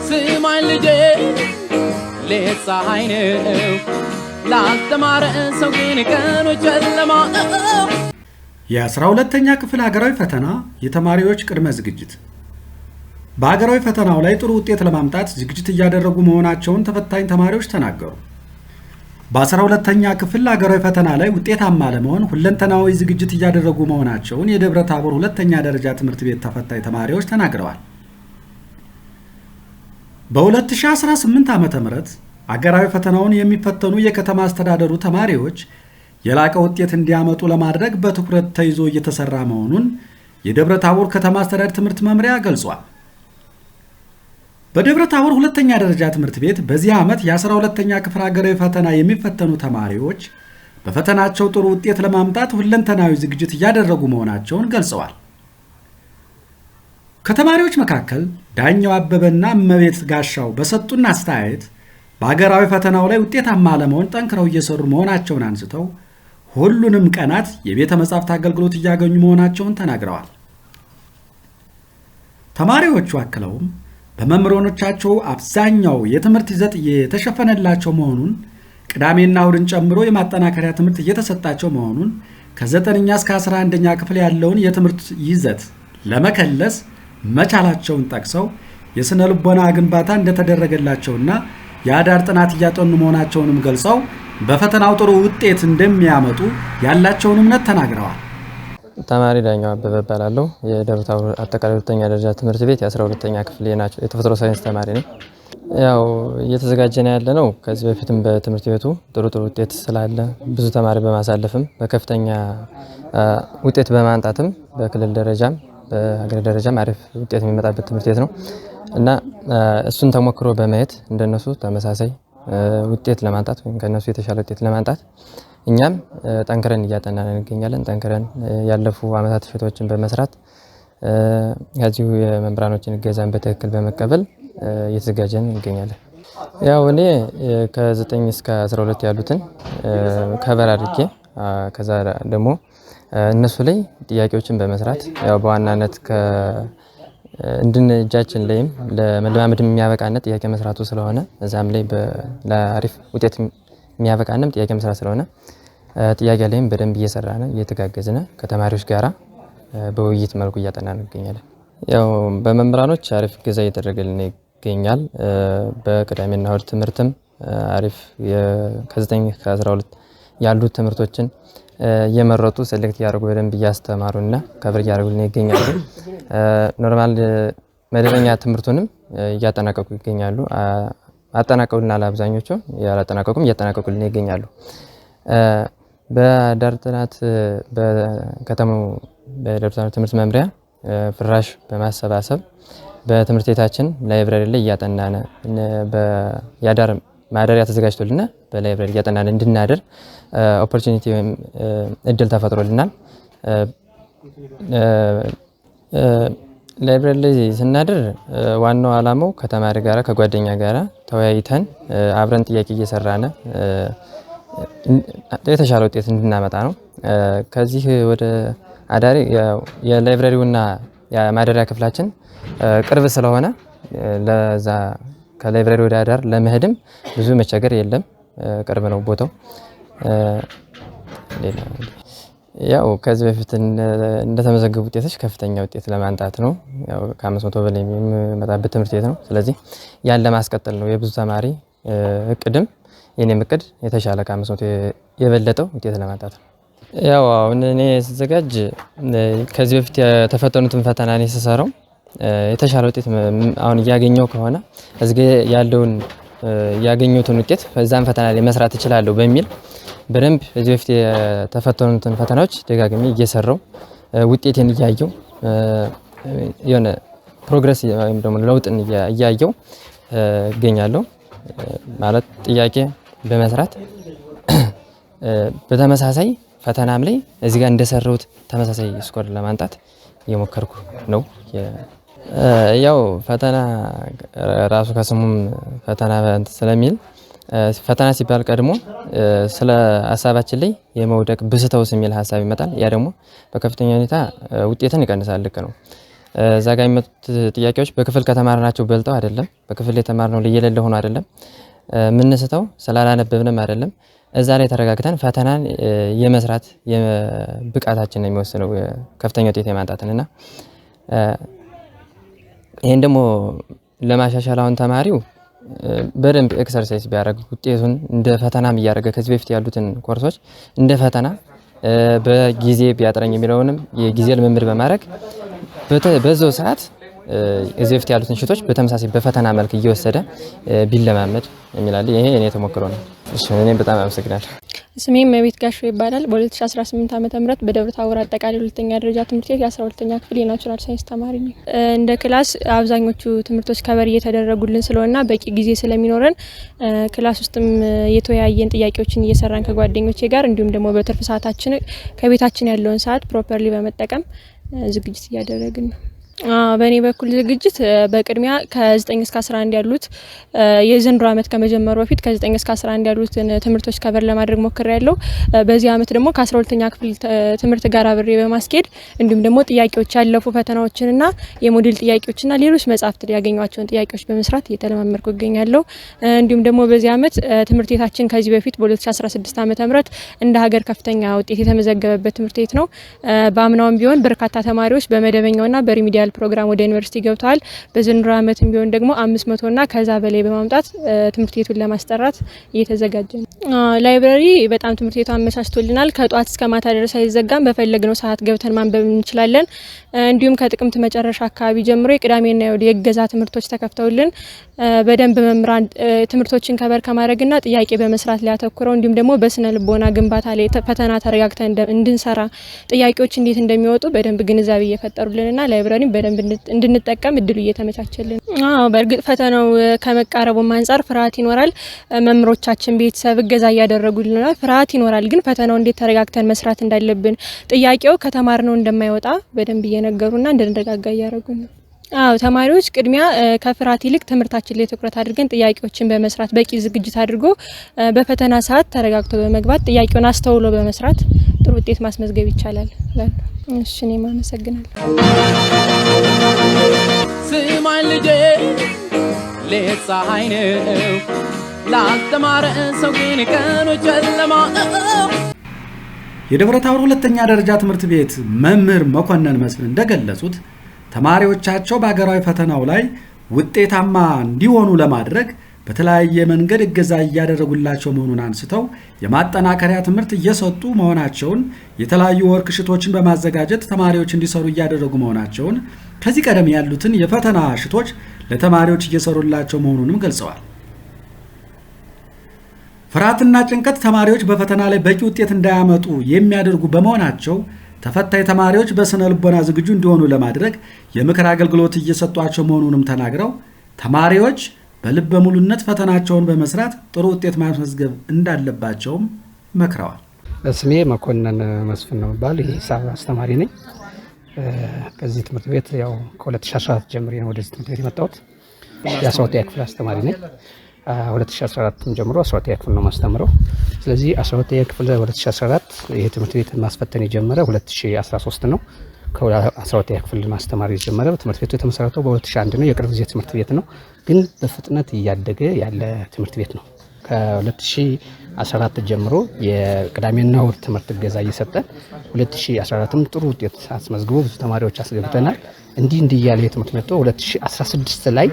ስማኝ ልጄ ፀሐይ ነው ላልተማረ ሰው ግን ቀኑ ጨለማ ነው። የ12ኛ ክፍል ሀገራዊ ፈተና የተማሪዎች ቅድመ ዝግጅት። በሀገራዊ ፈተናው ላይ ጥሩ ውጤት ለማምጣት ዝግጅት እያደረጉ መሆናቸውን ተፈታኝ ተማሪዎች ተናገሩ። በ12ኛ ክፍል ሀገራዊ ፈተና ላይ ውጤታማ ለመሆን ሁለንተናዊ ዝግጅት እያደረጉ መሆናቸውን የደብረ ታቦር ሁለተኛ ደረጃ ትምህርት ቤት ተፈታኝ ተማሪዎች ተናግረዋል። በ2018 ዓ.ም ሀገራዊ ፈተናውን የሚፈተኑ የከተማ አስተዳደሩ ተማሪዎች የላቀ ውጤት እንዲያመጡ ለማድረግ በትኩረት ተይዞ እየተሰራ መሆኑን የደብረ ታቦር ከተማ አስተዳደር ትምህርት መምሪያ ገልጿል። በደብረ ታቦር ሁለተኛ ደረጃ ትምህርት ቤት በዚህ ዓመት የ12ኛ ክፍል ሀገራዊ ፈተና የሚፈተኑ ተማሪዎች በፈተናቸው ጥሩ ውጤት ለማምጣት ሁለንተናዊ ዝግጅት እያደረጉ መሆናቸውን ገልጸዋል። ከተማሪዎች መካከል ዳኛው አበበና እመቤት ጋሻው በሰጡን አስተያየት በሀገራዊ ፈተናው ላይ ውጤታማ ለመሆን ጠንክረው እየሰሩ መሆናቸውን አንስተው ሁሉንም ቀናት የቤተ መጻሕፍት አገልግሎት እያገኙ መሆናቸውን ተናግረዋል። ተማሪዎቹ አክለውም በመምህራኖቻቸው አብዛኛው የትምህርት ይዘት የተሸፈነላቸው መሆኑን፣ ቅዳሜና እሁድን ጨምሮ የማጠናከሪያ ትምህርት እየተሰጣቸው መሆኑን፣ ከ9ኛ እስከ 11ኛ ክፍል ያለውን የትምህርት ይዘት ለመከለስ መቻላቸውን ጠቅሰው የስነ ልቦና ግንባታ እንደተደረገላቸውና የአዳር ጥናት እያጠኑ መሆናቸውንም ገልጸው በፈተናው ጥሩ ውጤት እንደሚያመጡ ያላቸውን እምነት ተናግረዋል። ተማሪ ዳኛው አበበ እባላለሁ። የደብረ ታቦር አጠቃላይ ሁለተኛ ደረጃ ትምህርት ቤት የ12ኛ ክፍል የተፈጥሮ ሳይንስ ተማሪ ነኝ። ያው እየተዘጋጀን ያለ ነው። ከዚህ በፊትም በትምህርት ቤቱ ጥሩ ውጤት ስላለ ብዙ ተማሪ በማሳለፍም በከፍተኛ ውጤት በማንጣትም በክልል ደረጃም በሀገር ደረጃም አሪፍ ውጤት የሚመጣበት ትምህርት ቤት ነው እና እሱን ተሞክሮ በማየት እንደነሱ ተመሳሳይ ውጤት ለማንጣት ወይም ከነሱ የተሻለ ውጤት ለማንጣት እኛም ጠንክረን እያጠናን እንገኛለን። ጠንክረን ያለፉ ዓመታት ፈተናዎችን በመስራት ከዚሁ የመምህራኖችን እገዛን በትክክል በመቀበል እየተዘጋጀን እንገኛለን። ያው እኔ ከ9 እስከ 12 ያሉትን ከበር አድርጌ ከዛ ደግሞ እነሱ ላይ ጥያቄዎችን በመስራት ያው በዋናነት እጃችን ላይም ለመለማመድ የሚያበቃነት ጥያቄ መስራቱ ስለሆነ እዛም ላይ ለአሪፍ ውጤት የሚያበቃንም ጥያቄ መስራት ስለሆነ ጥያቄ ላይም በደንብ እየሰራን እየተጋገዝን ከተማሪዎች ጋራ በውይይት መልኩ እያጠናን እንገኛለን። ያው በመምህራኖች አሪፍ እገዛ እየተደረገልን ይገኛል። በቅዳሜና እሁድ ትምህርትም አሪፍ ከ9 እስከ 12 ያሉት ትምህርቶችን እየመረጡ ሴሌክት ያደርጉ በደንብ እያስተማሩና ከብር እያደረጉልን ይገኛሉ። ኖርማል መደበኛ ትምህርቱንም እያጠናቀቁ ይገኛሉ። አጠናቀቁልናል። አብዛኞቹ ያላጠናቀቁም እያጠናቀቁልን ይገኛሉ። በዳር ጥናት በከተማው በደብረ ታቦር ትምህርት መምሪያ ፍራሽ በማሰባሰብ በትምህርት ቤታችን ላይብራሪ ላይ እያጠናን ያዳር ማደሪያ ተዘጋጅቶልና በላይብራሪ እያጠናን እንድናደር ኦፖርቹኒቲ ወይም እድል ተፈጥሮልናል። ላይብራሪ ላይ ስናድር ዋናው ዓላማው ከተማሪ ጋራ ከጓደኛ ጋራ ተወያይተን አብረን ጥያቄ እየሰራን የተሻለ ውጤት እንድናመጣ ነው። ከዚህ ወደ አዳሪ የላይብራሪውና የማደሪያ ክፍላችን ቅርብ ስለሆነ ለዛ ከላይብራሪ ወደ አዳር ለመሄድም ብዙ መቸገር የለም። ቅርብ ነው ቦታው። ያው ከዚህ በፊት እንደተመዘገቡ ውጤቶች ከፍተኛ ውጤት ለማንጣት ነው። ያው ከ500 በላይ የሚመጣበት ትምህርት ቤት ነው። ስለዚህ ያን ለማስቀጠል ነው የብዙ ተማሪ እቅድም የኔም እቅድ የተሻለ ከ500 የበለጠው ውጤት ለማንጣት ነው። ያው አሁን እኔ ስዘጋጅ ከዚህ በፊት የተፈተኑትን ፈተና እኔ ስሰራው የተሻለ ውጤት አሁን እያገኘው ከሆነ እዚህ ያለውን ያገኙትን ውጤት በዛን ፈተና ላይ መስራት እችላለሁ በሚል በደንብ እዚህ በፊት የተፈተኑትን ፈተናዎች ደጋግሜ እየሰራው ውጤቴን እያየው የሆነ ፕሮግረስ ወይም ደግሞ ለውጥን እያየው እገኛለሁ። ማለት ጥያቄ በመስራት በተመሳሳይ ፈተናም ላይ እዚህ ጋር እንደሰራሁት ተመሳሳይ ስኮር ለማንጣት እየሞከርኩ ነው። ያው ፈተና ራሱ ከስሙም ፈተና ስለሚል ፈተና ሲባል ቀድሞ ስለ ሀሳባችን ላይ የመውደቅ ብስተውስ የሚል ሀሳብ ይመጣል። ያ ደግሞ በከፍተኛ ሁኔታ ውጤትን ይቀንሳል። ልክ ነው። እዛ ጋር የሚመጡት ጥያቄዎች በክፍል ከተማርናቸው በልጠው አይደለም፣ በክፍል የተማርነው ለየለለ ሆኖ አይደለም፣ ምንስተው ስላላነበብንም አይደለም። እዛ ላይ ተረጋግተን ፈተናን የመስራት ብቃታችን ነው የሚወስነው ከፍተኛ ውጤት የማምጣትና ይሄን ደግሞ ለማሻሻል አሁን ተማሪው በደንብ ኤክሰርሳይዝ ቢያደርግ ውጤቱን እንደ ፈተናም እያደረገ ከዚህ በፊት ያሉትን ኮርሶች እንደ ፈተና በጊዜ ቢያጥረኝ የሚለውንም የጊዜ ልምምድ በማድረግ በዛው ሰዓት እዚህ በፊት ያሉትን ሽቶች በተመሳሳይ በፈተና መልክ እየወሰደ ቢለማመድ የሚላል ይሄ እኔ ተሞክሮ ነው። እሺ እኔም በጣም አመሰግናለሁ። ስሜም መቤት ጋሾ ይባላል። በ2018 ዓመተ ምህረት በደብረ ታቦር አጠቃላይ ሁለተኛ ደረጃ ትምህርት ቤት የ12ኛ ክፍል የናቹራል ሳይንስ ተማሪ ነኝ። እንደ ክላስ አብዛኞቹ ትምህርቶች ከበር እየተደረጉልን ስለሆነና በቂ ጊዜ ስለሚኖረን ክላስ ውስጥም የተወያየን ጥያቄዎችን እየሰራን ከጓደኞቼ ጋር እንዲሁም ደግሞ በትርፍ ሰዓታችን ከቤታችን ያለውን ሰዓት ፕሮፐርሊ በመጠቀም ዝግጅት እያደረግን ነው። በእኔ በኩል ዝግጅት በቅድሚያ ከ9 እስከ 11 ያሉት የዘንድሮ አመት ከመጀመሩ በፊት ከ9 እስከ 11 ያሉትን ትምህርቶች ከበር ለማድረግ ሞክሬያለሁ። በዚህ አመት ደግሞ ከ12ኛ ክፍል ትምህርት ጋር አብሬ በማስኬድ እንዲሁም ደግሞ ጥያቄዎች ያለፉ ፈተናዎችንና የሞዴል ጥያቄዎችና ሌሎች መጻሕፍት ያገኟቸውን ጥያቄዎች በመስራት እየተለማመድኩ እገኛለሁ። እንዲሁም ደግሞ በዚህ አመት ትምህርት ቤታችን ከዚህ በፊት በ2016 ዓመተ ምህረት እንደ ሀገር ከፍተኛ ውጤት የተመዘገበበት ትምህርት ቤት ነው። በአምናውም ቢሆን በርካታ ተማሪዎች በመደበኛውና በሪሚዲያል ፕሮግራም ወደ ዩኒቨርሲቲ ገብተዋል። በዘንድሮ አመትም ቢሆን ደግሞ 500 እና ከዛ በላይ በማምጣት ትምህርት ቤቱን ለማስጠራት እየተዘጋጀ ነው። ላይብራሪ በጣም ትምህርት ቤቱ አመቻችቶልናል። ከጧት እስከ ማታ ድረስ አይዘጋም። በፈለግነው ሰዓት ገብተን ማንበብ እንችላለን። እንዲሁም ከጥቅምት መጨረሻ አካባቢ ጀምሮ የቅዳሜና የእሁድ የእገዛ ትምህርቶች ተከፍተውልን በደንብ መምህራን ትምህርቶችን ከበር ከማድረግና ጥያቄ በመስራት ላይ አተኩረው እንዲሁም ደግሞ በስነ ልቦና ግንባታ ላይ ፈተና ተረጋግተን እንድንሰራ ጥያቄዎች እንዴት እንደሚወጡ በደንብ ግንዛቤ እየፈጠሩልንና ላይብራሪ በደንብ እንድንጠቀም እድሉ እየተመቻቸልን። በእርግጥ ፈተናው ከመቃረቡም አንፃር ፍርሃት ይኖራል። መምህሮቻችን ቤተሰብ እገዛ እያደረጉልናል። ፍርሃት ይኖራል፣ ግን ፈተናው እንዴት ተረጋግተን መስራት እንዳለብን ጥያቄው ከተማርነው እንደማይወጣ በደንብ እየነገሩና እንድንረጋጋ እያደረጉ ነው። ተማሪዎች ቅድሚያ ከፍርሃት ይልቅ ትምህርታችን ላይ ትኩረት አድርገን ጥያቄዎችን በመስራት በቂ ዝግጅት አድርጎ በፈተና ሰዓት ተረጋግቶ በመግባት ጥያቄውን አስተውሎ በመስራት ጥሩ ውጤት ማስመዝገብ ይቻላል። እሺ እኔም አመሰግናለሁ። ስማኝ ልጄ ሌት ፀሐይ ነው ላልተማረ ሰው ግን ቀኑ ጨለማ ነው። የደብረ ታቦር ሁለተኛ ደረጃ ትምህርት ቤት መምህር መኮንን መስፍን እንደገለጹት ተማሪዎቻቸው በሀገራዊ ፈተናው ላይ ውጤታማ እንዲሆኑ ለማድረግ በተለያየ መንገድ እገዛ እያደረጉላቸው መሆኑን አንስተው የማጠናከሪያ ትምህርት እየሰጡ መሆናቸውን፣ የተለያዩ ወርክሽቶችን በማዘጋጀት ተማሪዎች እንዲሰሩ እያደረጉ መሆናቸውን፣ ከዚህ ቀደም ያሉትን የፈተና ሽቶች ለተማሪዎች እየሰሩላቸው መሆኑንም ገልጸዋል። ፍርሃትና ጭንቀት ተማሪዎች በፈተና ላይ በቂ ውጤት እንዳያመጡ የሚያደርጉ በመሆናቸው ተፈታኝ ተማሪዎች በስነ ልቦና ዝግጁ እንዲሆኑ ለማድረግ የምክር አገልግሎት እየሰጧቸው መሆኑንም ተናግረው ተማሪዎች በልበ ሙሉነት ፈተናቸውን በመስራት ጥሩ ውጤት ማስመዝገብ እንዳለባቸውም መክረዋል። ስሜ መኮንን መስፍን ነው ባል የሂሳብ አስተማሪ ነኝ። ከዚህ ትምህርት ቤት ያው ከ2014 ጀምሬ ነው ወደዚህ ትምህርት ቤት የመጣሁት። የ12ኛ ክፍል አስተማሪ ነኝ። 2014 ጀምሮ 12ኛ ክፍል ነው ማስተምረው። ስለዚህ 12ኛ ክፍል 2014 ይሄ ትምህርት ቤት ማስፈተን የጀመረ 2013 ነው። ከ12ኛ ክፍል ማስተማር የጀመረ ትምህርት ቤቱ የተመሰረተው በ2001 ነው። የቅርብ ጊዜ ትምህርት ቤት ነው፣ ግን በፍጥነት እያደገ ያለ ትምህርት ቤት ነው። ከ2014 ጀምሮ የቅዳሜና እሁድ ትምህርት እገዛ እየሰጠን 2014ም ጥሩ ውጤት አስመዝግቦ ብዙ ተማሪዎች አስገብተናል። እንዲህ እያለ የትምህርት መጥቶ 2016 ላይ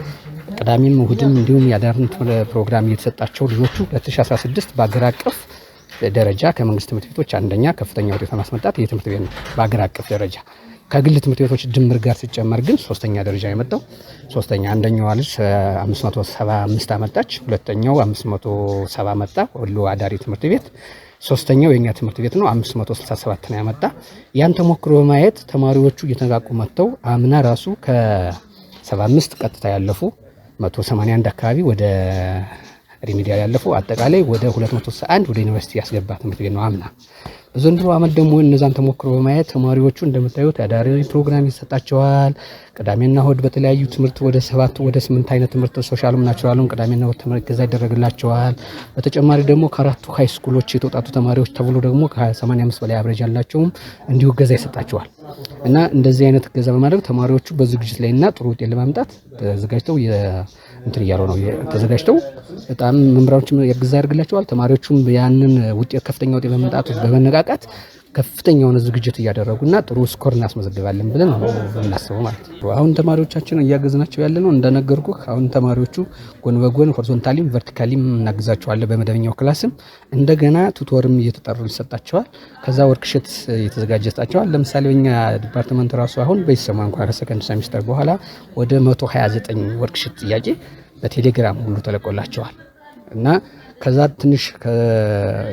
ቅዳሜም እሁድም እንዲሁም ያዳርን ፕሮግራም እየተሰጣቸው ልጆቹ 2016 በአገር አቀፍ ደረጃ ከመንግስት ትምህርት ቤቶች አንደኛ ከፍተኛ ውጤት ማስመጣት የትምህርት ቤት ነው። በአገር አቀፍ ደረጃ ከግል ትምህርት ቤቶች ድምር ጋር ሲጨመር ግን ሶስተኛ ደረጃ የመጣው ሶስተኛ አንደኛዋ ልጅ 575 አመጣች፣ ሁለተኛው 570 መጣ ወሎ አዳሪ ትምህርት ቤት፣ ሶስተኛው የኛ ትምህርት ቤት ነው 567 ነው ያመጣ። ያን ተሞክሮ በማየት ተማሪዎቹ እየተነቃቁ መጥተው አምና ራሱ ከ75 ቀጥታ ያለፉ 181 አካባቢ ወደ ሪሚዲያል ያለፉ አጠቃላይ ወደ 201 ወደ ዩኒቨርሲቲ ያስገባ ትምህርት ቤት ነው አምና። ዘንድሮ ዓመት ደግሞ እነዛን ተሞክሮ በማየት ተማሪዎቹ እንደምታዩት አዳሪ ፕሮግራም ይሰጣቸዋል። ቅዳሜና እሁድ በተለያዩ ትምህርት ወደ 7 ወደ 8 አይነት ትምህርት ሶሻልም ናቹራልም ቅዳሜና እሁድ ትምህርት ገዛ ይደረግላቸዋል። በተጨማሪ ደግሞ ከአራቱ ሃይ ስኩሎች የተውጣጡ ተማሪዎች ተብሎ ደግሞ ከ85 በላይ አብሬጅ ያላቸውም እንዲሁ ገዛ ይሰጣቸዋል። እና እንደዚህ አይነት ገዛ በማድረግ ተማሪዎቹ በዝግጅት ላይና ጥሩ ውጤት ለማምጣት ተዘጋጅተው እንትን እያሉ ነው ተዘጋጅተው በጣም መምህራኖችም ያግዛ ያደርግላቸዋል። ተማሪዎቹም ያንን ውጤት ከፍተኛ ውጤት በመምጣቱ በመነቃቃት ከፍተኛ የሆነ ዝግጅት እያደረጉና ጥሩ ስኮር እናስመዘግባለን ብለን ነው እናስበው ማለት ነው። አሁን ተማሪዎቻችን እያገዝናቸው ያለ ነው እንደነገርኩ። አሁን ተማሪዎቹ ጎን በጎን ሆሪዞንታሊም ቨርቲካሊም እናግዛቸዋለን። በመደበኛው ክላስም እንደገና ቱቶርም እየተጠሩ ይሰጣቸዋል። ከዛ ወርክሽት እየተዘጋጀላቸዋል። ለምሳሌ በእኛ ዲፓርትመንት ራሱ አሁን በይሰማ እንኳን ከሰከንድ ሴሚስተር በኋላ ወደ 129 ወርክሽት ጥያቄ በቴሌግራም ሁሉ ተለቆላቸዋል እና ከዛ ትንሽ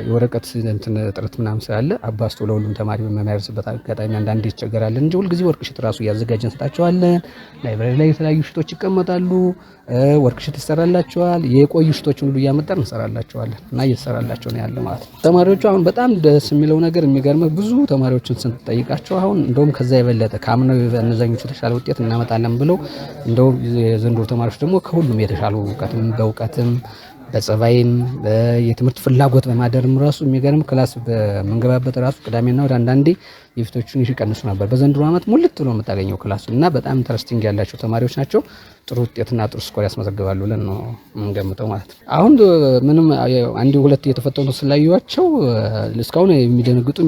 የወረቀት እንትን ጥረት ምናምን ስላለ አባስቶ ለሁሉም ተማሪ በመማርስበት አጋጣሚ አንዳንዴ ይቸገራል እንጂ ሁልጊዜ ወርክሽት ራሱ ያዘጋጀን እንሰጣቸዋለን። ላይብራሪ ላይ የተለያዩ ሽቶች ይቀመጣሉ፣ ወርክሽት ይሰራላቸዋል። የቆዩ ሽቶችን ሁሉ እያመጣን እንሰራላቸዋለን እና እየተሰራላቸው ነው ያለ ማለት ነው። ተማሪዎቹ አሁን በጣም ደስ የሚለው ነገር የሚገርመው ብዙ ተማሪዎችን ስንጠይቃቸው አሁን እንደውም ከዛ የበለጠ ካምነው እነዛኞቹ የተሻለ ውጤት እናመጣለን ብለው እንደውም የዘንድሮ ተማሪዎች ደግሞ ከሁሉም የተሻሉ በእውቀትም በጸባይም የትምህርት ፍላጎት በማደርም ራሱ የሚገርም ክላስ በመንገባበት ራሱ ቅዳሜና ወደ አንዳንዴ የፊቶቹን ይቀንሱ ነበር። በዘንድሮ ዓመት ሙልት ብሎ የምታገኘው ክላሱ እና በጣም ኢንተረስቲንግ ያላቸው ተማሪዎች ናቸው። ጥሩ ውጤትና ጥሩ ስኮር ያስመዘግባሉ ብለን ነው የምንገምተው ማለት ነው። አሁን ምንም አንድ ሁለት እየተፈተኑ ስላዩዋቸው እስካሁን የሚደነግጡ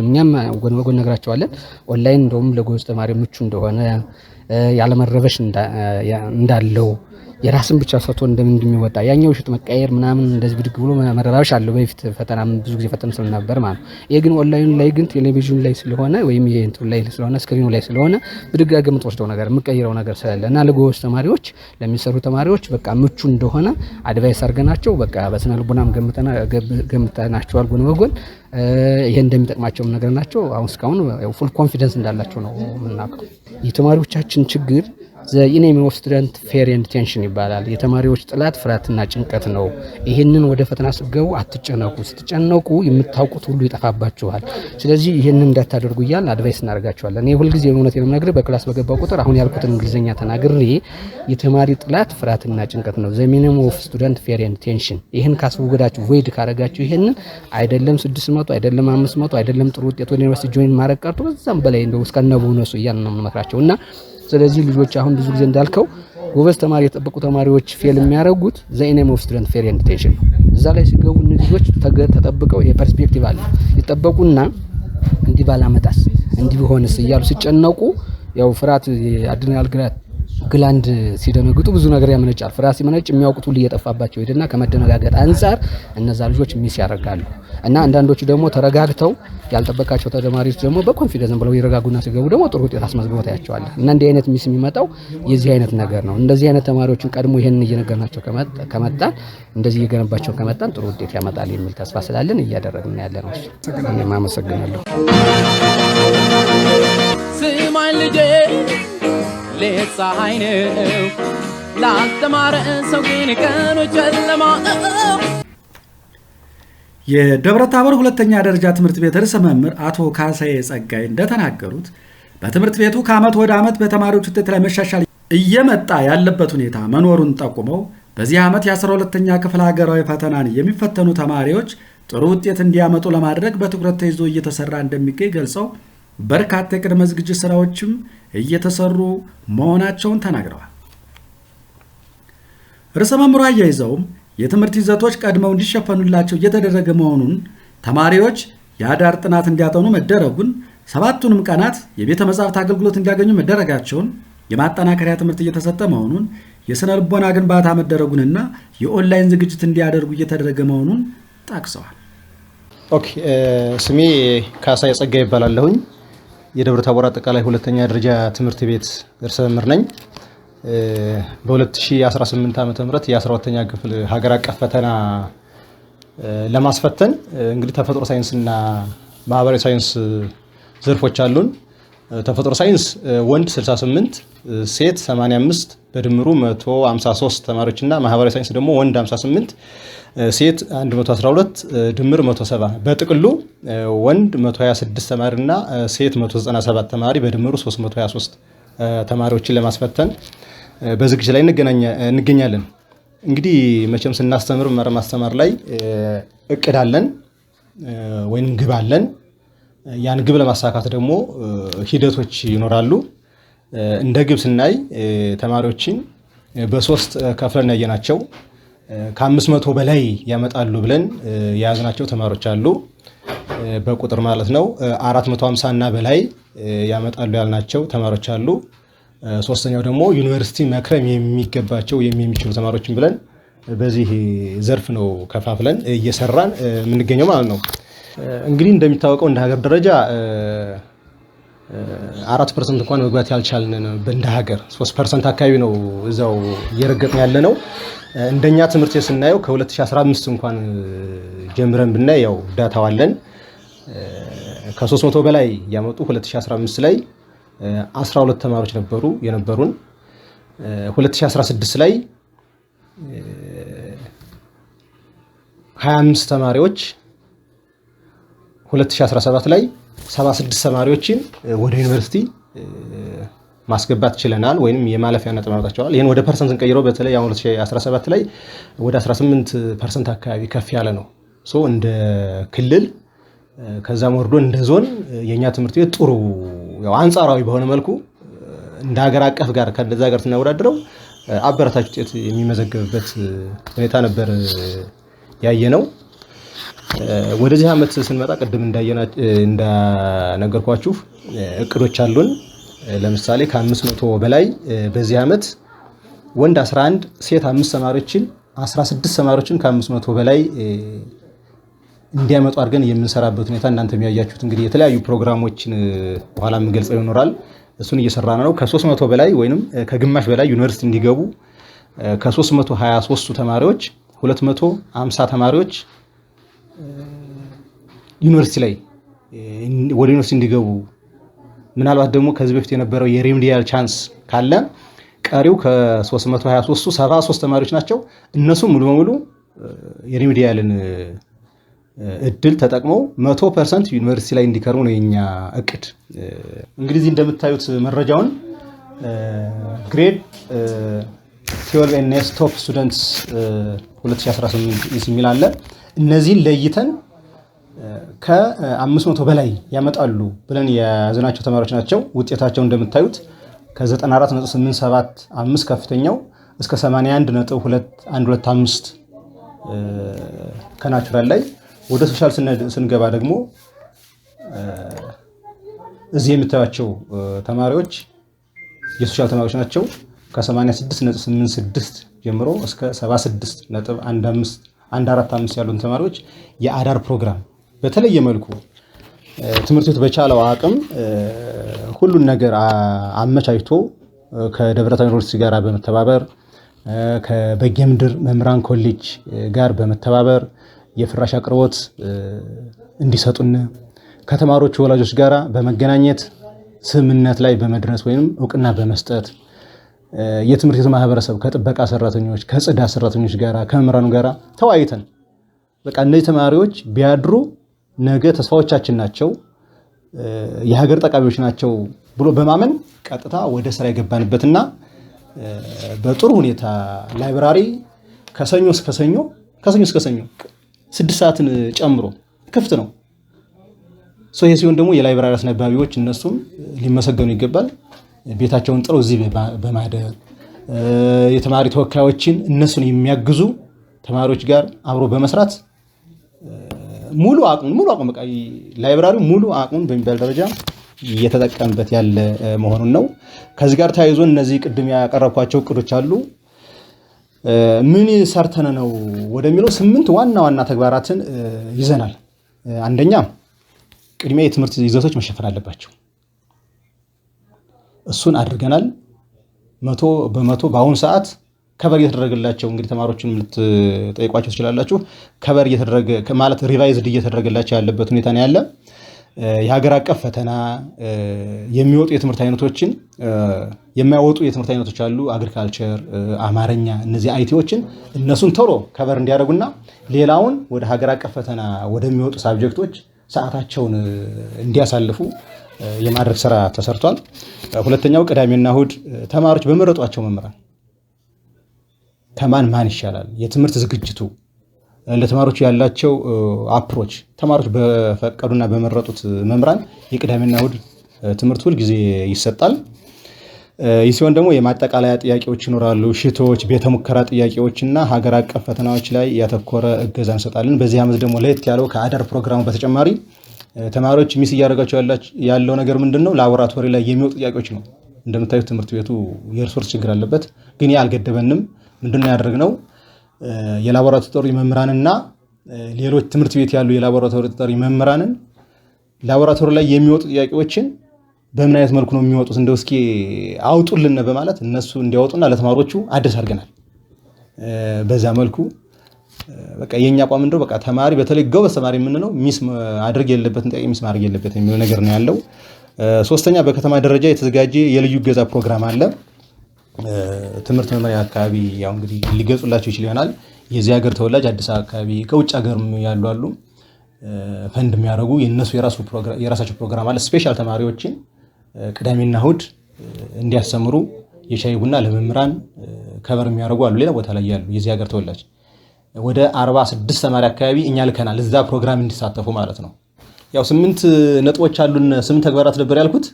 እኛም ጎን በጎን ነግራቸዋለን። ኦንላይን እንደውም ለጎበዝ ተማሪ ምቹ እንደሆነ ያለመረበሽ እንዳለው የራስን ብቻ ሰጥቶ እንደሚወጣ ያኛው ሽት መቀየር ምናምን እንደዚህ ብድግ ብሎ መረራሽ አለው። በፊት ፈተና ብዙ ጊዜ ፈተና ስለነበር ማለት ነው። ይሄ ግን ኦንላይን ላይ ግን ቴሌቪዥን ላይ ስለሆነ ወይም ይሄ እንትን ላይ ስለሆነ ስክሪኑ ላይ ስለሆነ ብድግ አገምጥ ወስደው ነገር የምቀይረው ነገር ስለሌለ እና ለጎበዝ ተማሪዎች ለሚሰሩ ተማሪዎች በቃ ምቹ እንደሆነ አድቫይስ አድርገናቸው በቃ በስነ ልቦናም ገምተናቸዋል። ጎን በጎን ይሄ እንደሚጠቅማቸው ነገር ናቸው። አሁን እስካሁን ፉል ኮንፊደንስ እንዳላቸው ነው የምናውቀው። የተማሪዎቻችን ችግር ኢኔሚ ኦፍ ስቱደንት ፌር ኤንድ ቴንሽን ይባላል። የተማሪዎች ጥላት ፍርሃትና ጭንቀት ነው። ይህንን ወደ ፈተና ስትገቡ አትጨነቁ። ስትጨነቁ የምታውቁት ሁሉ ይጠፋባችኋል። ስለዚህ ይህንን እንዳታደርጉ እያልን አድቫይስ እናደርጋቸዋለን። እኔ ሁልጊዜ እውነቴን ነው የምነግርህ። በክላስ በገባው ቁጥር አሁን ያልኩትን እንግሊዝኛ ተናግሬ የተማሪ ጥላት ፍርሃትና ጭንቀት ነው። ኢኔሚ ኦፍ ስቱደንት ፌር ኤንድ ቴንሽን። ይህን ካስወገዳችሁ ቮይድ ካረጋችሁ ይህንን አይደለም 600 አይደለም 500 አይደለም ጥሩ ውጤት ወደ ዩኒቨርሲቲ ጆይን ማድረግ ቀርቶ በዛም በላይ እንደው እስከነ ቦነሱ እያልን ነው የምንመክራቸው እና ስለዚህ ልጆች አሁን ብዙ ጊዜ እንዳልከው ጎበዝ ተማሪ የጠበቁ ተማሪዎች ፌል የሚያደርጉት ኢኔሚ ኦፍ ስቱደንት ፌር ኤንድ ቴንሽን ነው። እዛ ላይ ሲገቡ እነዚህ ልጆች ተጠብቀው የፐርስፔክቲቭ አለ ይጠበቁና እንዲህ ባላመጣስ እንዲህ ቢሆንስ እያሉ ሲጨነቁ ያው ፍርሃት አድሬናል ግላንድ ሲደነግጡ ብዙ ነገር ያመነጫል። ፍርሃት ሲመነጭ የሚያውቁት ሁሉ እየጠፋባቸው ሄድና ከመደነጋገጥ አንጻር እነዛ ልጆች ሚስ ያደርጋሉ እና አንዳንዶቹ ደግሞ ተረጋግተው ያልጠበቃቸው ተማሪዎች ደግሞ በኮንፊደንስ ብለው ይረጋጉና ሲገቡ ደግሞ ጥሩ ውጤት አስመዝግበው ታያቸዋለህ። እና እንዲህ አይነት ሚስ የሚመጣው የዚህ አይነት ነገር ነው። እንደዚህ አይነት ተማሪዎችን ቀድሞ ይሄንን እየነገርናቸው ከመጣን እንደዚህ እየገነባቸው ከመጣን ጥሩ ውጤት ያመጣል የሚል ተስፋ ስላለን እያደረግን ያለ ነው። እኔም አመሰግናለሁ። ስማኝ ልጄ ሌት ፀሐይ ነው ላልተማረ ሰው ግን ቀኑ ጨለማ ነው። የደብረ ታቦር ሁለተኛ ደረጃ ትምህርት ቤት ርዕሰ መምህር አቶ ካሳዬ ጸጋይ እንደተናገሩት በትምህርት ቤቱ ከዓመት ወደ ዓመት በተማሪዎች ውጤት ላይ መሻሻል እየመጣ ያለበት ሁኔታ መኖሩን ጠቁመው በዚህ ዓመት የ12ኛ ክፍል ሀገራዊ ፈተናን የሚፈተኑ ተማሪዎች ጥሩ ውጤት እንዲያመጡ ለማድረግ በትኩረት ተይዞ እየተሰራ እንደሚገኝ ገልጸው በርካታ የቅድመ ዝግጅት ስራዎችም እየተሰሩ መሆናቸውን ተናግረዋል። ርዕሰ መምህሩ አያይዘውም የትምህርት ይዘቶች ቀድመው እንዲሸፈኑላቸው እየተደረገ መሆኑን፣ ተማሪዎች የአዳር ጥናት እንዲያጠኑ መደረጉን፣ 7ቱንም ቀናት የቤተ መጻሕፍት አገልግሎት እንዲያገኙ መደረጋቸውን፣ የማጠናከሪያ ትምህርት እየተሰጠ መሆኑን፣ የስነ ልቦና ግንባታ መደረጉንና የኦንላይን ዝግጅት እንዲያደርጉ እየተደረገ መሆኑን ጠቅሰዋል። ኦኬ፣ ስሜ ካሳዬ ጸጋይ ይባላለሁኝ። የደብረ ታቦር አጠቃላይ ሁለተኛ ደረጃ ትምህርት ቤት ርዕሰ መምህር ነኝ። በ2018 ዓ.ም የ12ኛ ክፍል ሀገር አቀፍ ፈተና ለማስፈተን እንግዲህ ተፈጥሮ ሳይንስና ማህበራዊ ሳይንስ ዘርፎች አሉን። ተፈጥሮ ሳይንስ ወንድ 68 ሴት 85 በድምሩ 153 ተማሪዎችና ማህበራዊ ሳይንስ ደግሞ ወንድ 58 ሴት 112 ድምር 170 በጥቅሉ ወንድ 126 ተማሪና ሴት 197 ተማሪ በድምሩ 323 ተማሪዎችን ለማስፈተን በዝግጅት ላይ እንገኛለን። እንግዲህ መቼም ስናስተምር ማስተማር ላይ እቅድ አለን ወይንም ግብ አለን። ያን ግብ ለማሳካት ደግሞ ሂደቶች ይኖራሉ። እንደ ግብ ስናይ ተማሪዎችን በሶስት ከፍለን ያየናቸው ከ500 በላይ ያመጣሉ ብለን የያዝናቸው ተማሪዎች አሉ። በቁጥር ማለት ነው። 450 እና በላይ ያመጣሉ ያልናቸው ተማሪዎች አሉ። ሶስተኛው ደግሞ ዩኒቨርሲቲ መክረም የሚገባቸው የሚችሉ ተማሪዎችን ብለን በዚህ ዘርፍ ነው ከፋፍለን እየሰራን የምንገኘው ማለት ነው። እንግዲህ እንደሚታወቀው እንደ ሀገር ደረጃ 4% እንኳን መግባት ያልቻልን በእንደ ሀገር 3% አካባቢ ነው እዛው እየረገጥን ያለ ነው። እንደኛ ትምህርት ስናየው ከ2015 እንኳን ጀምረን ብናይ ያው ዳታው አለን። ከ300 በላይ ያመጡ 2015 ላይ 12 ተማሪዎች የነበሩን 2016 ላይ 25 ተማሪዎች 2017 ላይ 76 ተማሪዎችን ወደ ዩኒቨርሲቲ ማስገባት ችለናል ወይንም የማለፊያ ነጥብ አውጥተዋል። ይሄን ወደ ፐርሰንት እንቀይረው በተለይ አሁን 2017 ላይ ወደ 18% አካባቢ ከፍ ያለ ነው። እንደ ክልል ከዛም ወርዶ እንደ ዞን የኛ ትምህርት ቤት ጥሩ ያው አንጻራዊ በሆነ መልኩ እንደ ሀገር አቀፍ ጋር ከዛ ጋር ስናወዳድረው አበረታች ውጤት የሚመዘገብበት ሁኔታ ነበር ያየነው። ወደዚህ ዓመት ስንመጣ ቅድም እንዳነገርኳችሁ እቅዶች አሉን። ለምሳሌ ከ500 በላይ በዚህ ዓመት ወንድ 11 ሴት 5 ተማሪዎችን 16 ተማሪዎችን ከ500 በላይ እንዲያመጡ አድርገን የምንሰራበት ሁኔታ እናንተ የሚያያችሁት እንግዲህ የተለያዩ ፕሮግራሞችን በኋላ የምንገልጸው ይኖራል። እሱን እየሰራን ነው። ከ300 በላይ ወይንም ከግማሽ በላይ ዩኒቨርሲቲ እንዲገቡ ከ323 ተማሪዎች 250 ተማሪዎች ዩኒቨርሲቲ ላይ ወደ ዩኒቨርሲቲ እንዲገቡ ምናልባት ደግሞ ከዚህ በፊት የነበረው የሪሚዲያል ቻንስ ካለ ቀሪው ከ323ቱ 73 ተማሪዎች ናቸው። እነሱ ሙሉ በሙሉ የሪሚዲያልን እድል ተጠቅመው 100% ዩኒቨርሲቲ ላይ እንዲከርሙ ነው የኛ እቅድ። እንግዲህ እዚህ እንደምታዩት መረጃውን ግሬድ 12 ኤንኤስ ቶፕ ስቱደንትስ 2018 የሚል አለ። እነዚህን ለይተን ከ500 በላይ ያመጣሉ ብለን የያዝናቸው ተማሪዎች ናቸው። ውጤታቸው እንደምታዩት ከ94.875 ከፍተኛው እስከ 81.225 ከናቹራል ላይ ወደ ሶሻል ስንገባ ደግሞ እዚህ የምታዩቸው ተማሪዎች የሶሻል ተማሪዎች ናቸው። ከ86.86 ጀምሮ እስከ 76.145 ያሉን ተማሪዎች የአዳር ፕሮግራም በተለየ መልኩ ትምህርት ቤቱ በቻለው አቅም ሁሉን ነገር አመቻችቶ ከደብረታቦር ዩኒቨርሲቲ ጋር በመተባበር ከበጌምድር መምህራን ኮሌጅ ጋር በመተባበር የፍራሽ አቅርቦት እንዲሰጡን ከተማሪዎቹ ወላጆች ጋር በመገናኘት ስምምነት ላይ በመድረስ ወይም እውቅና በመስጠት የትምህርት ቤቱ ማህበረሰብ ከጥበቃ ሰራተኞች ከጽዳት ሰራተኞች ጋር ከመምህራኑ ጋር ተወያይተን በቃ እነዚህ ተማሪዎች ቢያድሩ ነገ ተስፋዎቻችን ናቸው፣ የሀገር ጠቃሚዎች ናቸው ብሎ በማመን ቀጥታ ወደ ስራ የገባንበትና በጥሩ ሁኔታ ላይብራሪ ከሰኞ እስከ ሰኞ 6 ሰዓትን ጨምሮ ክፍት ነው። ይሄ ሲሆን ደግሞ የላይብራሪ አስነባቢዎች እነሱም ሊመሰገኑ ይገባል። ቤታቸውን ጥሩ እዚህ በማደር የተማሪ ተወካዮችን እነሱን የሚያግዙ ተማሪዎች ጋር አብሮ በመስራት ሙሉ አቅም በቃ ላይብራሪው ሙሉ አቅም በሚባል ደረጃ እየተጠቀምበት ያለ መሆኑን ነው። ከዚህ ጋር ተያይዞ እነዚህ ቅድም ያቀረብኳቸው እቅዶች አሉ። ምን ሰርተነ ነው ወደሚለው 8 ዋና ዋና ተግባራትን ይዘናል። አንደኛ ቅድሚያ የትምህርት ይዘቶች መሸፈን አለባቸው። እሱን አድርገናል። 100% በአሁኑ ሰዓት ከበር እየተደረገላቸው እንግዲህ ተማሪዎችን ልትጠይቋቸው ትችላላችሁ። ከበር እየተደረገ ማለት ሪቫይዝድ እየተደረገላቸው ያለበት ሁኔታ ነው ያለ። የሀገር አቀፍ ፈተና የሚወጡ የትምህርት አይነቶችን የማይወጡ የትምህርት አይነቶች አሉ። አግሪካልቸር፣ አማርኛ፣ እነዚህ አይቲዎችን እነሱን ቶሎ ከበር እንዲያደርጉና ሌላውን ወደ ሀገር አቀፍ ፈተና ወደሚወጡ ሳብጀክቶች ሰዓታቸውን እንዲያሳልፉ የማድረግ ስራ ተሰርቷል። ሁለተኛው ቅዳሜና እሁድ ተማሪዎች በመረጧቸው መምህራን ከማን ማን ይሻላል የትምህርት ዝግጅቱ ለተማሪዎች ያላቸው አፕሮች ተማሪዎች በፈቀዱና በመረጡት መምህራን የቅዳሜና እሁድ ትምህርት ሁል ጊዜ ይሰጣል። ይህ ሲሆን ደግሞ የማጠቃለያ ጥያቄዎች ይኖራሉ፣ ሽቶች፣ ቤተ ሙከራ ጥያቄዎችና ሀገር አቀፍ ፈተናዎች ላይ ያተኮረ እገዛ እንሰጣለን። በዚህ ዓመት ደግሞ ለየት ያለው ከአዳር ፕሮግራሙ በተጨማሪ ተማሪዎች ሚስ እያደረጋቸው ያለው ነገር ምንድነው? ላቦራቶሪ ላይ የሚወጡ ጥያቄዎች ነው። እንደምታዩት ትምህርት ቤቱ የሪሶርስ ችግር አለበት፣ ግን ያ አልገደበንም። ምንድነው ያደረግነው? የላቦራቶሪ መምህራንና ሌሎች ትምህርት ቤት ያሉ የላቦራቶሪ መምህራንን ላቦራቶሪ ላይ የሚወጡ ጥያቄዎችን በምን አይነት መልኩ ነው የሚወጡት እንደው እስኪ አውጡልን በማለት እነሱ እንዲያወጡና ለተማሪዎቹ አዲስ አድርገናል። በዛ መልኩ በቃ የኛ አቋም እንደው በቃ ተማሪ በተለይ ጎበዝ ተማሪ የምንለው ሚስ ማድረግ የለበትም ጥያቄ ሚስ ማድረግ የለበትም የሚለው ነገር ነው ያለው። ሶስተኛ በከተማ ደረጃ የተዘጋጀ የልዩ እገዛ ፕሮግራም አለ። ትምህርት መመሪያ አካባቢ ያው እንግዲህ ሊገጹላችሁ ይችላል ይሆናል። የዚህ ሀገር ተወላጅ አዲስ አካባቢ ከውጭ ሀገርም ያሉ አሉ ፈንድ የሚያደርጉ የነሱ የራሳቸው ፕሮግራም አለ። ስፔሻል ተማሪዎችን ቅዳሜና እሁድ እንዲያስተምሩ የሻይ ቡና ለመምህራን ከበር የሚያደርጉ አሉ። ሌላ ቦታ ላይ ያሉ የዚህ ሀገር ተወላጅ ወደ 46 ተማሪ አካባቢ እኛ ልከናል እዛ ፕሮግራም እንዲሳተፉ ማለት ነው። ያው 8 ነጥቦች አሉን 8 ተግባራት ነበር ያልኩት።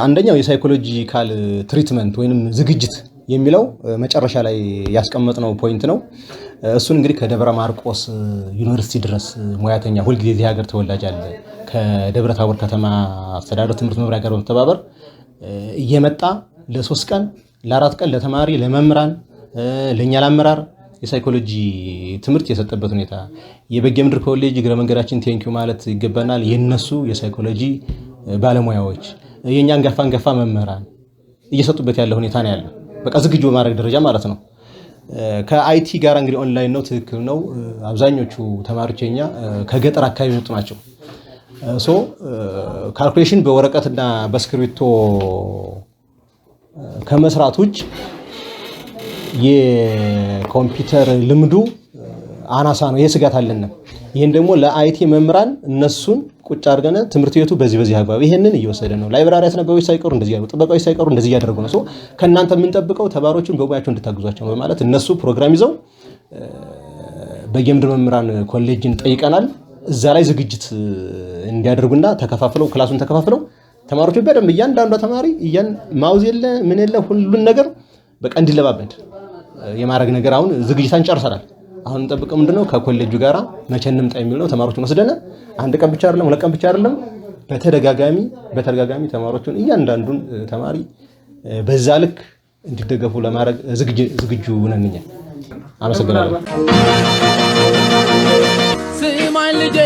አንደኛው የሳይኮሎጂካል ትሪትመንት ወይንም ዝግጅት የሚለው መጨረሻ ላይ ያስቀመጥነው ፖይንት ነው። እሱን እንግዲህ ከደብረ ማርቆስ ዩኒቨርሲቲ ድረስ ሙያተኛ ሁልጊዜ እዚህ ሀገር ተወላጅ አለ ከደብረ ታቦር ከተማ አስተዳደር ትምህርት መምሪያ ጋር በመተባበር እየመጣ ለ3 ቀን ለ4 ቀን ለተማሪ ለመምህራን ለኛ ለአመራር የሳይኮሎጂ ትምህርት የሰጠበት ሁኔታ የበጌምድር ኮሌጅ እግረ መንገዳችን ቴንኪው ማለት ይገባናል። የነሱ የሳይኮሎጂ ባለሙያዎች የኛ አንጋፋ መምህራን እየሰጡበት ያለ ሁኔታ ነው ያለው። በቃ ዝግጁ በማድረግ ደረጃ ማለት ነው። ከአይቲ ጋር እንግዲህ ኦንላይን ነው፣ ትክክል ነው። አብዛኞቹ ተማሪዎች የኛ ከገጠር አካባቢ የመጡ ናቸው። ካልኩሌሽን በወረቀትና በስክሪፕቶ ከመስራት ውጭ የኮምፒውተር ልምዱ አናሳ ነው። ይሄ ስጋት አለን። ይሄን ደግሞ ለአይቲ መምህራን እነሱን ቁጭ አድርገን ትምህርት ቤቱ በዚህ አግባብ ይሄንን እየወሰደ ነው። ላይብራሪ አስነበቦች ሳይቀሩ እንደዚህ ያደርጉ፣ ጥበቃዎች ሳይቀሩ እንደዚህ ያደርጉ ነው። ከእናንተ የምንጠብቀው ተማሪዎችን በሙያቸው እንድታግዟቸው በማለት እነሱ ፕሮግራም ይዘው በጌምድር መምህራን ኮሌጅን ጠይቀናል። እዛ ላይ ዝግጅት እንዲያደርጉና ተከፋፍለው ክላሱን ተከፋፍለው ተማሪዎች በደንብ እያንዳንዱ ተማሪ ማውዝ የለ ምን የለ ሁሉን ነገር በቃ እንዲለባበድ የማድረግ ነገር አሁን ዝግጅታን ጨርሰናል። አሁን እንጠብቀው ምንድነው ከኮሌጁ ጋራ መቼ እንምጣ የሚል ነው። ተማሪዎችን ወስደን አንድ ቀን ብቻ አይደለም 2 ቀን ብቻ አይደለም በተደጋጋሚ ተማሪዎችን እያንዳንዱን ተማሪ በዛ ልክ እንዲደገፉ ለማድረግ ዝግጁ ነን እኛ። አመሰግናለሁ። ስማኝ ልጄ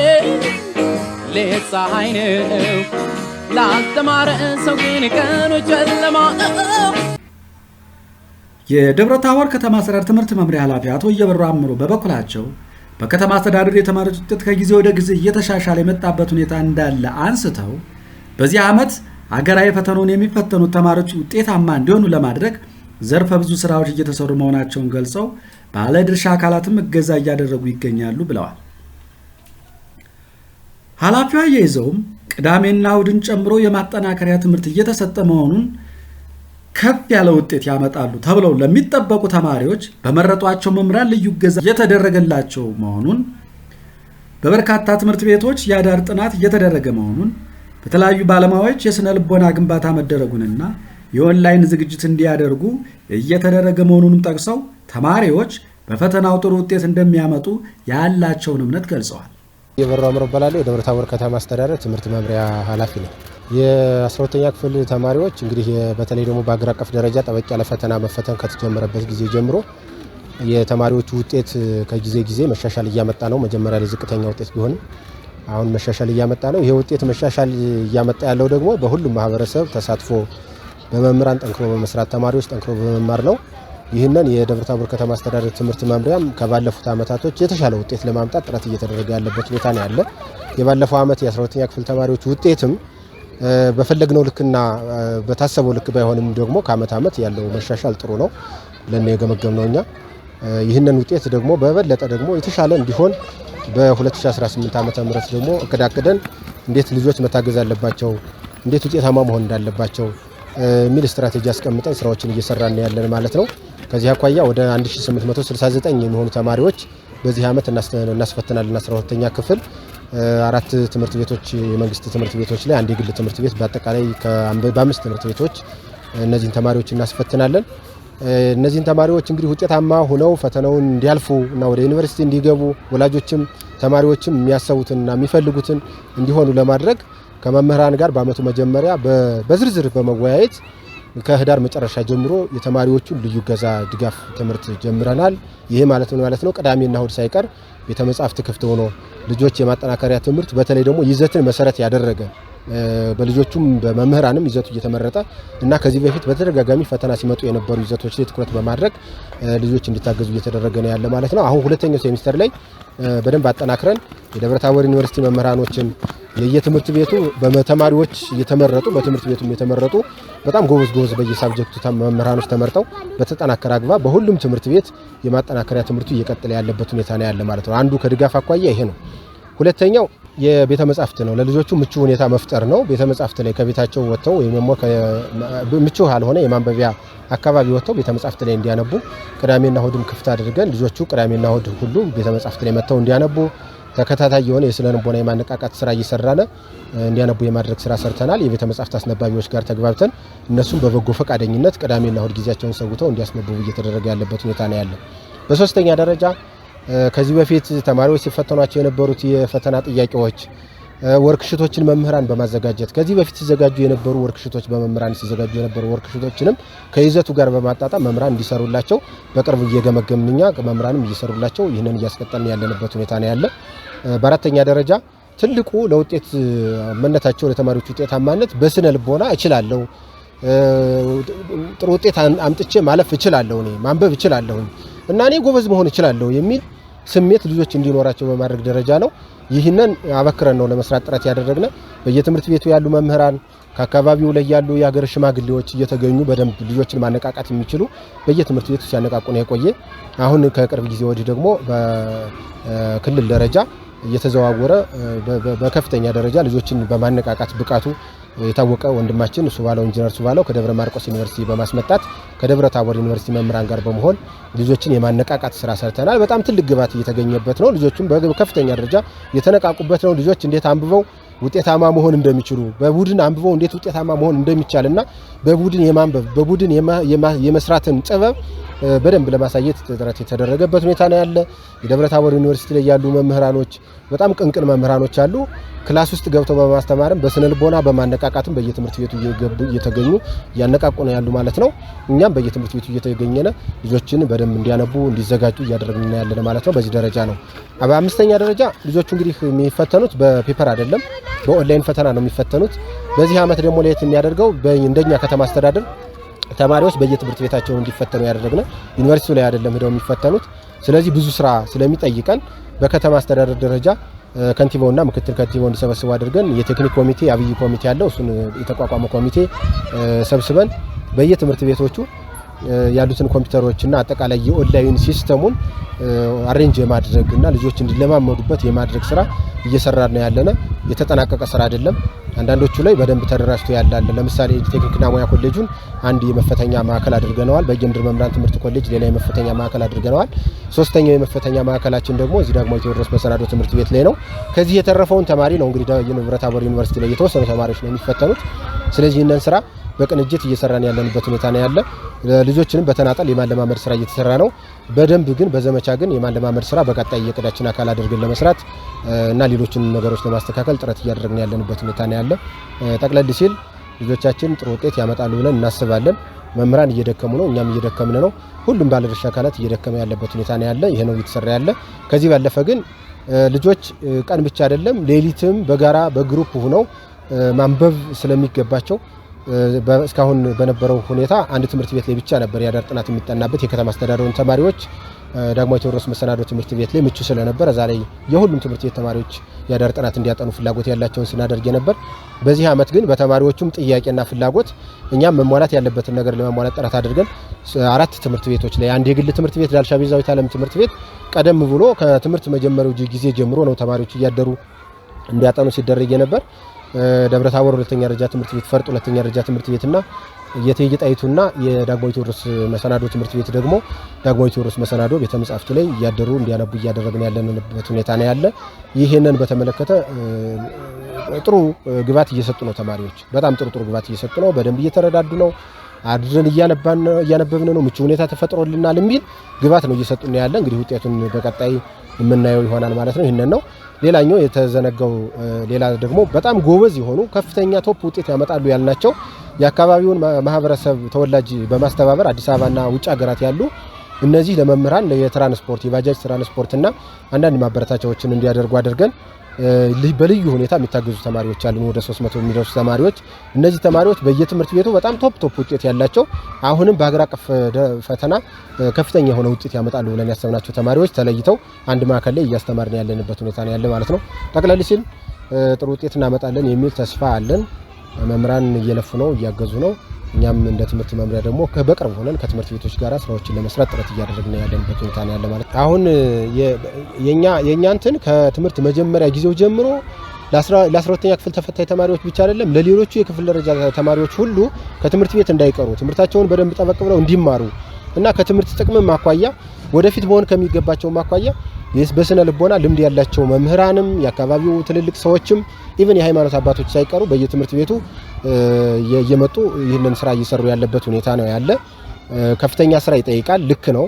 ሌት ፀሐይ ነው ላልተማረ ሰው ግን ቀኑ ጨለማ ነው። የደብረ ታቦር ከተማ አስተዳደር ትምህርት መምሪያ ኃላፊ አቶ እየበሩ አምሮ በበኩላቸው በከተማ አስተዳደር የተማሪዎች ውጤት ከጊዜ ወደ ጊዜ እየተሻሻለ የመጣበት ሁኔታ እንዳለ አንስተው በዚህ ዓመት ሀገራዊ ፈተናውን የሚፈተኑት ተማሪዎች ውጤታማ እንዲሆኑ ለማድረግ ዘርፈ ብዙ ስራዎች እየተሰሩ መሆናቸውን ገልጸው ባለድርሻ አካላትም እገዛ እያደረጉ ይገኛሉ ብለዋል። ኃላፊዋ አያይዘውም ቅዳሜና እሁድን ጨምሮ የማጠናከሪያ ትምህርት እየተሰጠ መሆኑን ከፍ ያለ ውጤት ያመጣሉ ተብለው ለሚጠበቁ ተማሪዎች በመረጧቸው መምህራን ልዩ እገዛ እየተደረገላቸው መሆኑን፣ በበርካታ ትምህርት ቤቶች የአዳር ጥናት እየተደረገ መሆኑን፣ በተለያዩ ባለሙያዎች የስነ ልቦና ግንባታ መደረጉንና የኦንላይን ዝግጅት እንዲያደርጉ እየተደረገ መሆኑንም ጠቅሰው ተማሪዎች በፈተናው ጥሩ ውጤት እንደሚያመጡ ያላቸውን እምነት ገልጸዋል። እየበሩ አምሮ እባላለሁ። የደብረ ታቦር ከተማ አስተዳደር ትምህርት መምሪያ ኃላፊ ነኝ። የ12ኛ ክፍል ተማሪዎች እንግዲህ በተለይ ደግሞ በአገር አቀፍ ደረጃ ጠበቅ ያለ ፈተና መፈተን ከተጀመረበት ጊዜ ጀምሮ የተማሪዎቹ ውጤት ከጊዜ መሻሻል እያመጣ ነው። መጀመሪያ ላይ ዝቅተኛ ውጤት ቢሆንም አሁን መሻሻል እያመጣ ነው። ይሄ ውጤት መሻሻል እያመጣ ያለው ደግሞ በሁሉም ማህበረሰብ ተሳትፎ በመምህራን ጠንክሮ በመስራት ተማሪዎች ጠንክሮ በመማር ነው። ይህንን የደብረታቦር ከተማ አስተዳደር ትምህርት መምሪያም ከባለፉት ዓመታቶች የተሻለ ውጤት ለማምጣት ጥረት እየተደረገ ያለበት ሁኔታ ነው ያለ። የባለፈው ዓመት የ12ኛ ክፍል ተማሪዎች ውጤትም በፈለግነው ልክና በታሰበው ልክ ባይሆንም ደግሞ ከዓመት ዓመት ያለው መሻሻል ጥሩ ነው ለኔ የገመገምነው እኛ። ይህንን ውጤት ደግሞ በበለጠ ደግሞ የተሻለ እንዲሆን በ2018 ዓመተ ምህረት ደግሞ እቅዳቅደን እንዴት ልጆች መታገዝ አለባቸው፣ እንዴት ውጤታማ መሆን እንዳለባቸው ሚል ስትራቴጂ አስቀምጠን ስራዎችን እየሰራን ያለን ማለት ነው። ከዚህ አኳያ ወደ 1869 የሚሆኑ ተማሪዎች በዚህ ዓመት እናስፈትናለን። 12ኛ ክፍል 4 ትምህርት ቤቶች የመንግስት ትምህርት ቤቶች ላይ አንድ የግል ትምህርት ቤት በአጠቃላይ በ5 ትምህርት ቤቶች እነዚህን ተማሪዎች እናስፈትናለን። እነዚህን ተማሪዎች እንግዲህ ውጤታማ ሆነው ፈተናውን እንዲያልፉ እና ወደ ዩኒቨርሲቲ እንዲገቡ ወላጆችም ተማሪዎችም የሚያሰቡትና የሚፈልጉትን እንዲሆኑ ለማድረግ ከመምህራን ጋር በአመቱ መጀመሪያ በዝርዝር በመወያየት ከህዳር መጨረሻ ጀምሮ የተማሪዎቹን ልዩ ገዛ ድጋፍ ትምህርት ጀምረናል። ይሄ ማለት ምን ማለት ነው? ቅዳሜና እሁድ ሳይቀር ቤተ መጻሕፍት ክፍት ሆኖ ልጆች የማጠናከሪያ ትምህርት በተለይ ደግሞ ይዘትን መሰረት ያደረገ በልጆቹም በመምህራንም ይዘቱ እየተመረጠ እና ከዚህ በፊት በተደጋጋሚ ፈተና ሲመጡ የነበሩ ይዘቶች ላይ ትኩረት በማድረግ ልጆች እንዲታገዙ እየተደረገ ነው ያለ ማለት ነው። አሁን ሁለተኛው ሴሚስተር ላይ በደንብ አጠናክረን የደብረታቦር ዩኒቨርሲቲ መምህራኖችን የየትምህርት ቤቱ በተማሪዎች እየተመረጡ በትምህርት ቤቱም የተመረጡ በጣም ጎበዝ በየሳብጀክቱ መምህራኖች ተመርጠው በተጠናከረ አግባብ በሁሉም ትምህርት ቤት የማጠናከሪያ ትምህርቱ እየቀጠለ ያለበት ሁኔታ ነው ያለ ማለት ነው። አንዱ ከድጋፍ አኳያ ይሄ ነው። ሁለተኛው የቤተ መጻሕፍት ነው። ለልጆቹ ምቹ ሁኔታ መፍጠር ነው። ቤተ መጻሕፍት ላይ ከቤታቸው ወጥተው ወይም ደግሞ ምቹ ያልሆነ የማንበቢያ አካባቢ ወጥተው ቤተ መጻሕፍት ላይ እንዲያነቡ ቅዳሜና እሁድም ክፍት አድርገን ልጆቹ ቅዳሜና እሁድ ሁሉ ቤተ መጻሕፍት ላይ መጥተው እንዲያነቡ ተከታታይ የሆነ የስነ ልቦና የማነቃቃት ስራ እየሰራነ እንዲያነቡ የማድረግ ስራ ሰርተናል። የቤተ መጻሕፍት አስነባቢዎች ጋር ተግባብተን እነሱም በበጎ ፈቃደኝነት ቅዳሜና እሁድ ጊዜያቸውን ሰውተው እንዲያስነብቡ እየተደረገ ያለበት ሁኔታ ነው ያለው። በሶስተኛ ደረጃ ከዚህ በፊት ተማሪዎች ሲፈተኗቸው የነበሩት የፈተና ጥያቄዎች ወርክሽቶችን መምህራን በማዘጋጀት ከዚህ በፊት ሲዘጋጁ የነበሩ ወርክሽቶች በመምህራን ሲዘጋጁ የነበሩ ወርክሽቶችንም ከይዘቱ ጋር በማጣጣም መምህራን እንዲሰሩላቸው በቅርብ እየገመገምንኛ መምህራንም እየሰሩላቸው ይህንን እያስቀጠልን ያለንበት ሁኔታ ነው ያለ። በአራተኛ ደረጃ ትልቁ ለውጤት መነታቸው ለተማሪዎች ውጤታማነት በስነ ልቦና እችላለሁ፣ ጥሩ ውጤት አምጥቼ ማለፍ እችላለሁ፣ እኔ ማንበብ እችላለሁ እና እኔ ጎበዝ መሆን እችላለሁ የሚል ስሜት ልጆች እንዲኖራቸው በማድረግ ደረጃ ነው። ይህንን አበክረን ነው ለመስራት ጥረት ያደረግነ። በየትምህርት ቤቱ ያሉ መምህራን ከአካባቢው ላይ ያሉ የሀገር ሽማግሌዎች እየተገኙ በደንብ ልጆችን ማነቃቃት የሚችሉ በየትምህርት ቤቱ ሲያነቃቁ ነው የቆየ። አሁን ከቅርብ ጊዜ ወዲህ ደግሞ በክልል ደረጃ እየተዘዋወረ በከፍተኛ ደረጃ ልጆችን በማነቃቃት ብቃቱ የታወቀ ወንድማችን ሱባለው ኢንጂነር ሱባለው ከደብረ ማርቆስ ዩኒቨርሲቲ በማስመጣት ከደብረ ታቦር ዩኒቨርሲቲ መምህራን ጋር በመሆን ልጆችን የማነቃቃት ስራ ሰርተናል። በጣም ትልቅ ግባት እየተገኘበት ነው። ልጆቹም በከፍተኛ ደረጃ የተነቃቁበት ነው። ልጆች እንዴት አንብበው ውጤታማ መሆን እንደሚችሉ በቡድን አንብበው እንዴት ውጤታማ መሆን እንደሚቻልና በቡድን የማንበብ በቡድን የመስራትን ጥበብ በደንብ ለማሳየት ጥረት የተደረገበት ሁኔታ ነው ያለ። የደብረታቦር ዩኒቨርሲቲ ላይ ያሉ መምህራኖች በጣም ቅንቅን መምህራኖች አሉ። ክላስ ውስጥ ገብተው በማስተማርም በስነ ልቦና በማነቃቃትም በየትምህርት ቤቱ እየተገኙ እያነቃቁ ነው ያሉ ማለት ነው። እኛም በየትምህርት ቤቱ እየተገኘነ ልጆችን በደንብ እንዲያነቡ እንዲዘጋጁ እያደረግን ያለ ማለት ነው። በዚህ ደረጃ ነው። በአምስተኛ ደረጃ ልጆቹ እንግዲህ የሚፈተኑት በፔፐር አይደለም፣ በኦንላይን ፈተና ነው የሚፈተኑት። በዚህ ዓመት ደግሞ ለየት የሚያደርገው እንደኛ ከተማ አስተዳደር ተማሪዎች በየትምህርት ቤታቸው እንዲፈተኑ ያደረግነ ዩኒቨርሲቲው ላይ አይደለም ሄደው የሚፈተኑት። ስለዚህ ብዙ ስራ ስለሚጠይቀን በከተማ አስተዳደር ደረጃ ከንቲባውና ምክትል ከንቲባው እንዲሰበስቡ አድርገን የቴክኒክ ኮሚቴ አብይ ኮሚቴ ያለው እሱን የተቋቋመ ኮሚቴ ሰብስበን በየትምህርት ቤቶቹ ያሉትን ኮምፒውተሮችና አጠቃላይ የኦንላይን ሲስተሙን አሬንጅ የማድረግና ልጆች እንዲለማመዱበት የማድረግ ስራ እየሰራን ነው ያለነ። የተጠናቀቀ ስራ አይደለም። አንዳንዶቹ ላይ በደንብ ተደራጅቶ ያላለ ለምሳሌ ቴክኒክና ሙያ ኮሌጁን አንድ የመፈተኛ ማዕከል አድርገነዋል። በጌምድር መምህራን ትምህርት ኮሌጅ ሌላ የመፈተኛ ማዕከል አድርገነዋል። ሶስተኛው የመፈተኛ ማዕከላችን ደግሞ እዚህ ዳግማዊ ቴዎድሮስ መሰናዶ ትምህርት ቤት ላይ ነው። ከዚህ የተረፈውን ተማሪ ነው እንግዲህ ደብረታቦር ዩኒቨርሲቲ ላይ የተወሰኑ ተማሪዎች ነው የሚፈተኑት። ስለዚህ ይህንን ስራ በቅንጅት እየሰራን ያለንበት ሁኔታ ነው ያለ። ልጆችንም በተናጠል የማለማመድ ስራ እየተሰራ ነው። በደንብ ግን በዘመቻ ግን የማለማመድ ስራ በቀጣይ የቅዳችን አካል አድርገን ለመስራት እና ሌሎችን ነገሮች ለማስተካከል ጥረት እያደረግን ያለንበት ሁኔታ ነው ያለ። ጠቅለል ሲል ልጆቻችን ጥሩ ውጤት ያመጣሉ ብለን እናስባለን። መምህራን እየደከሙ ነው፣ እኛም እየደከምን ነው። ሁሉም ባለድርሻ አካላት እየደከመ ያለበት ሁኔታ ነው ያለ። ይሄ ነው እየተሰራ ያለ። ከዚህ ባለፈ ግን ልጆች ቀን ብቻ አይደለም ሌሊትም በጋራ በግሩፕ ሆነው ማንበብ ስለሚገባቸው እስካሁን በነበረው ሁኔታ አንድ ትምህርት ቤት ላይ ብቻ ነበር የአዳር ጥናት የሚጠናበት የከተማ አስተዳደሩን ተማሪዎች ዳግማዊ ቴዎድሮስ መሰናዶ ትምህርት ቤት ላይ ምቹ ስለነበር እዛ ላይ የሁሉም ትምህርት ቤት ተማሪዎች የአዳር ጥናት እንዲያጠኑ ፍላጎት ያላቸውን ስናደርግ ነበር። በዚህ አመት ግን በተማሪዎቹም ጥያቄና ፍላጎት እኛም መሟላት ያለበትን ነገር ለማሟላት ጥረት አድርገን 4 ትምህርት ቤቶች ላይ አንድ የግል ትምህርት ቤት ዳልሻ ቤዛዊት ዓለም ትምህርት ቤት ቀደም ብሎ ከትምህርት መጀመሪያው ጊዜ ጀምሮ ነው ተማሪዎች እያደሩ እንዲያጠኑ ሲደረግ ነበር። ደብረታቦር ሁለተኛ ደረጃ ትምህርት ቤት፣ ፈርጥ ሁለተኛ ደረጃ ትምህርት ቤትና የእቴጌ ጣይቱና የዳግማዊ ቴዎድሮስ መሰናዶ ትምህርት ቤት ደግሞ ዳግማዊ ቴዎድሮስ መሰናዶ ቤተ መጻሕፍት ላይ እያደሩ እንዲያነቡ እያደረግን ያለንበት ሁኔታ ነው ያለ። ይሄንን በተመለከተ ጥሩ ግባት እየሰጡ ነው ተማሪዎች፣ በጣም ጥሩ ግባት እየሰጡ ነው። በደንብ እየተረዳዱ ነው። አድረን እያነበብን ነው። ምቹ ሁኔታ ተፈጥሮልናል የሚል ግባት ነው እየሰጡን ያለ። እንግዲህ ውጤቱን በቀጣይ የምናየው ይሆናል ማለት ነው። ይሄንን ነው። ሌላኛው የተዘነጋው ሌላ ደግሞ በጣም ጎበዝ የሆኑ ከፍተኛ ቶፕ ውጤት ያመጣሉ ያልናቸው የአካባቢውን ማህበረሰብ ተወላጅ በማስተባበር አዲስ አበባና ውጭ ሀገራት ያሉ እነዚህ ለመምህራን የትራንስፖርት የባጃጅ ትራንስፖርትና አንዳንድ ማበረታቻዎችን እንዲያደርጉ አድርገን በልዩ ሁኔታ የሚታገዙ ተማሪዎች አሉ። ወደ 300 የሚደርሱ ተማሪዎች። እነዚህ ተማሪዎች በየትምህርት ቤቱ በጣም ቶፕ ውጤት ያላቸው አሁንም በሀገር አቀፍ ፈተና ከፍተኛ የሆነ ውጤት ያመጣሉ ብለን ያሰብናቸው ተማሪዎች ተለይተው አንድ ማዕከል ላይ እያስተማርን ያለንበት ሁኔታ ነው ያለ ማለት ነው። ጠቅለል ሲል ጥሩ ውጤት እናመጣለን የሚል ተስፋ አለን። መምህራን እየለፉ ነው፣ እያገዙ ነው። እኛም እንደ ትምህርት መምሪያ ደግሞ በቅርብ ሆነን ከትምህርት ቤቶች ጋር ስራዎችን ለመስራት ጥረት እያደረግን ያለንበት ሁኔታ ነው ያለ ማለት ነው። አሁን የኛ እንትን ከትምህርት መጀመሪያ ጊዜው ጀምሮ ለ12ኛ ክፍል ተፈታኝ ተማሪዎች ብቻ አይደለም ለሌሎቹ የክፍል ደረጃ ተማሪዎች ሁሉ ከትምህርት ቤት እንዳይቀሩ ትምህርታቸውን በደንብ ጠበቅ ብለው እንዲማሩ እና ከትምህርት ጥቅምም አኳያ ወደፊት መሆን ከሚገባቸው አኳያ በስነ ልቦና ልምድ ያላቸው መምህራንም የአካባቢው ትልልቅ ሰዎችም ኢቭን የሃይማኖት አባቶች ሳይቀሩ በየትምህርት ቤቱ እየመጡ ይህንን ስራ እየሰሩ ያለበት ሁኔታ ነው ያለ። ከፍተኛ ስራ ይጠይቃል። ልክ ነው።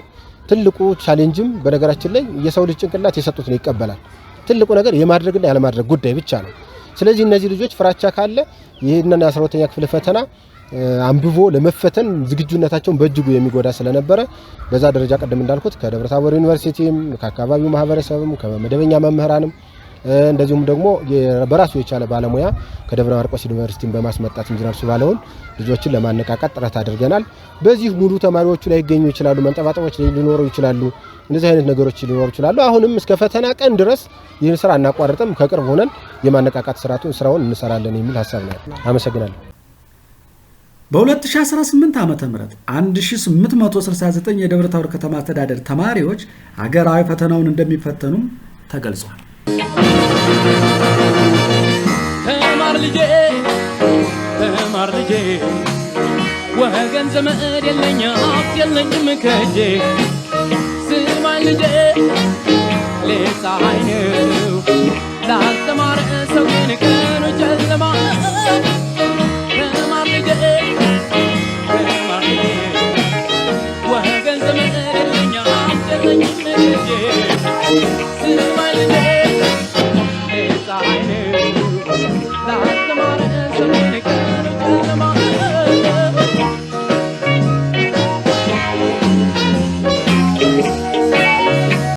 ትልቁ ቻሌንጅም በነገራችን ላይ የሰው ልጅ ጭንቅላት የሰጡትን ይቀበላል። ትልቁ ነገር የማድረግና ያለማድረግ ጉዳይ ብቻ ነው። ስለዚህ እነዚህ ልጆች ፍራቻ ካለ ይህንን 12ኛ ክፍል ፈተና አንብቦ ለመፈተን ዝግጁነታቸውን በእጅጉ የሚጎዳ ስለነበረ በዛ ደረጃ ቀደም እንዳልኩት ከደብረታቦር ዩኒቨርሲቲም ከአካባቢው ማህበረሰብም ከመደበኛ መምህራንም እንደዚሁም ደግሞ በራሱ የቻለ ባለሙያ ከደብረ ማርቆስ ዩኒቨርሲቲን በማስመጣት ኢንጂነር ሱባለውን ልጆችን ለማነቃቃት ጥረት አድርገናል። በዚህ ሙሉ ተማሪዎቹ ላይ ይገኙ ይችላሉ፣ መንጠባጠቦች ሊኖሩ ይችላሉ፣ እንደዚህ አይነት ነገሮች ሊኖሩ ይችላሉ። አሁንም እስከ ፈተና ቀን ድረስ ይህን ስራ እናቋርጥም፣ ከቅርብ ሆነን የማነቃቃት ስራውን እንሰራለን የሚል ሐሳብ ነው። አመሰግናለሁ። በ2018 ዓመተ ምህረት 1869 የደብረ ታቦር ከተማ አስተዳደር ተማሪዎች ሀገራዊ ፈተናውን እንደሚፈተኑም ተገልጿል። ተማር ልጄ ወገን ዘመድ የለኝ ሀብት የለኝም ከእጄ ስማኝ ልጄ ሌሳ አይነው ላልተማረ ሰው ግን ቀኑ ጨለማ